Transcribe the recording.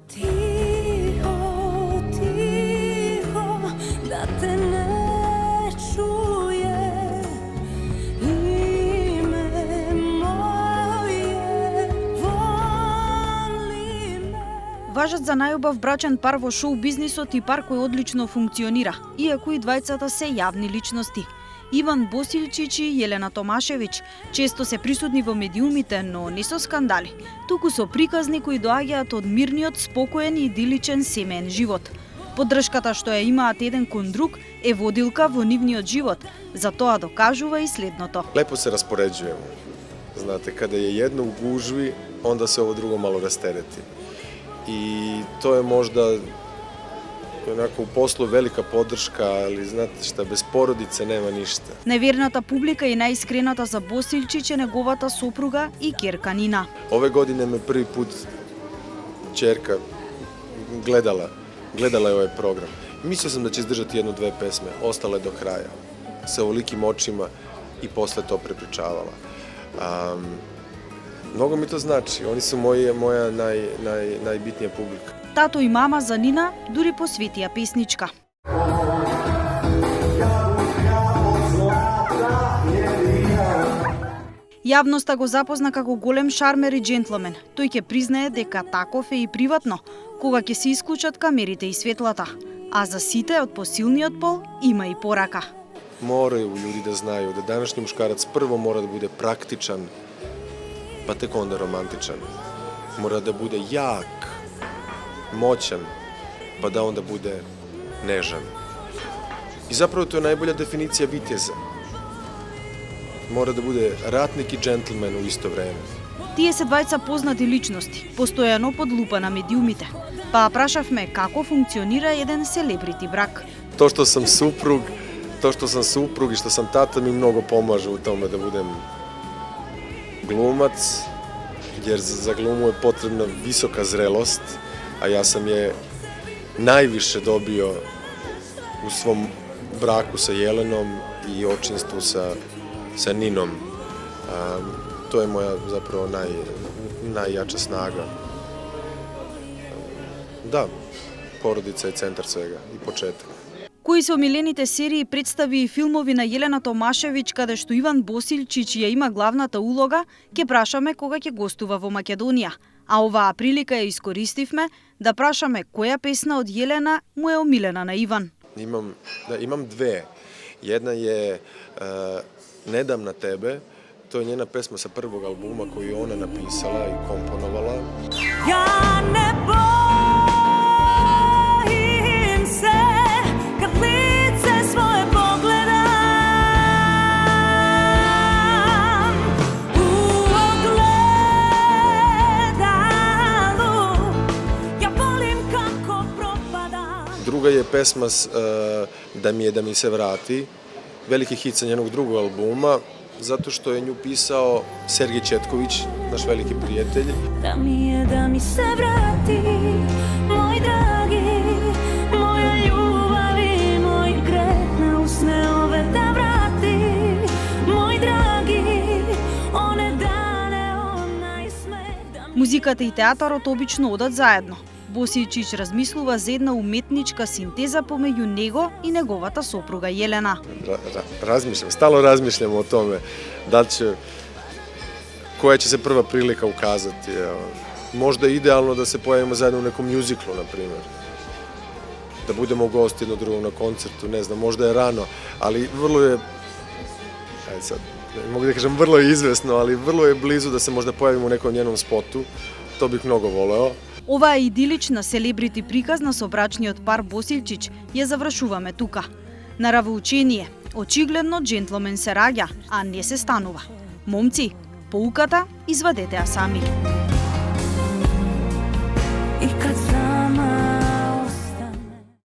Tiho, tiho, da te ne čuje ime moje, voli me. Важат за најубав брачен пар во шоу бизнисот и пар кој одлично функционира, иако и двајцата се јавни личности. Иван Босилчич и Јелена Томашевиќ често се присутни во медиумите, но не со скандали, туку со приказни кои доаѓаат од мирниот, спокоен и идиличен семеен живот. Поддршката што ја имаат еден кон друг е водилка во нивниот живот, за тоа докажува и следното. Лепо се распореđujemo. Znate, kada je jedno u gužvi, onda se ovo drugo malo rastereti. I to je možda onako u poslu velika podrška, ali znate šta, bez porodice nema ništa. Најверната публика и најискрената за Босилчич е неговата сопруга и ќерка Нина. Ove godine me prvi put ćerka gledala je ovaj program. Mislio sam da će izdržati jednu-dve pesme, ostala je do kraja, sa ovolikim očima i posle to prepričavala. Mnogo mi to znači, oni su moja najbitnija publika. Тато и мама за Нина дури посветија песничка. Јавноста го запозна како голем шармер и джентлмен. Тој ќе признае дека таков е и приватно, кога ќе се исклучат камерите и светлата. А за сите од посилниот пол има и порака. Moraju ljudi da znaju da današnji muškarac prvo mora da bude praktičan, pa tek onda romantičan. Mora da bude jak, moćan, pa da onda bude nežan. I zapravo to je najbolja definicija viteza. Mora da bude ratnik i džentlmen u isto vreme. Тие се двајца познати личности, постојано под лупа на медиумите. Па прашавме како функционира еден селебрити брак. To što sam suprug i što sam tata mi mnogo pomaže u tome da budem glumac, jer za glumu je potrebna visoka zrelost, a ja sam je najviše dobio u svom braku sa Jelenom i očinstvu sa Ninom. To je moja zapravo najjača snaga. Da, porodica je centar svega i početak. Кои се омилените серии, представи и филмови на Јелена Томашевиќ, каде што Иван Босилчич ја има главната улога, ќе прашаме кога ќе гостува во Македонија. А оваа прилика ја искористивме да прашаме која песна од Јелена му е омилена на Иван. Imam dve. Jedna je Ne dam na tebe, to je njena pesma sa prvog albuma koju je ona napisala i komponovala. Ja ne bojim se kad lice svoje pogledam u ogledalu, ja volim kako propadam. Druga je pesma Da mi se vrati, veliki hit sa njenog drugog albuma, zato što je nju pisao Sergej Četković, naš veliki prijatelj. Da mi se vrati, moj dragi, moja ljubav i moj greh na usne ove da vrati, moj dragi, one dane, onaj smeh da mi... Музиката и театарот обично одат заедно. Босилчич размислува за една уметничка синтеза помеѓу него и неговата сопруга Јелена. Stalo razmišljam o tome koja će se prva prilika ukazati. Možda je idealno da se pojavimo zajedno u nekom mjuziklu, na primjer. Da budemo gosti jedno drugom na koncertu, ne znam, možda je rano, ali vrlo je, mogu da kažem vrlo je izvesno, ali vrlo je blizu da se možda pojavimo u nekom njenom spotu. To bih mnogo voleo. Оваа идилична селебрити приказна со брачниот пар Босилчич ја завршуваме тука. На равоучение, очигледно джентлмен се раѓа, а не се станува. Момци, поуката извадете ја сами. I kad sama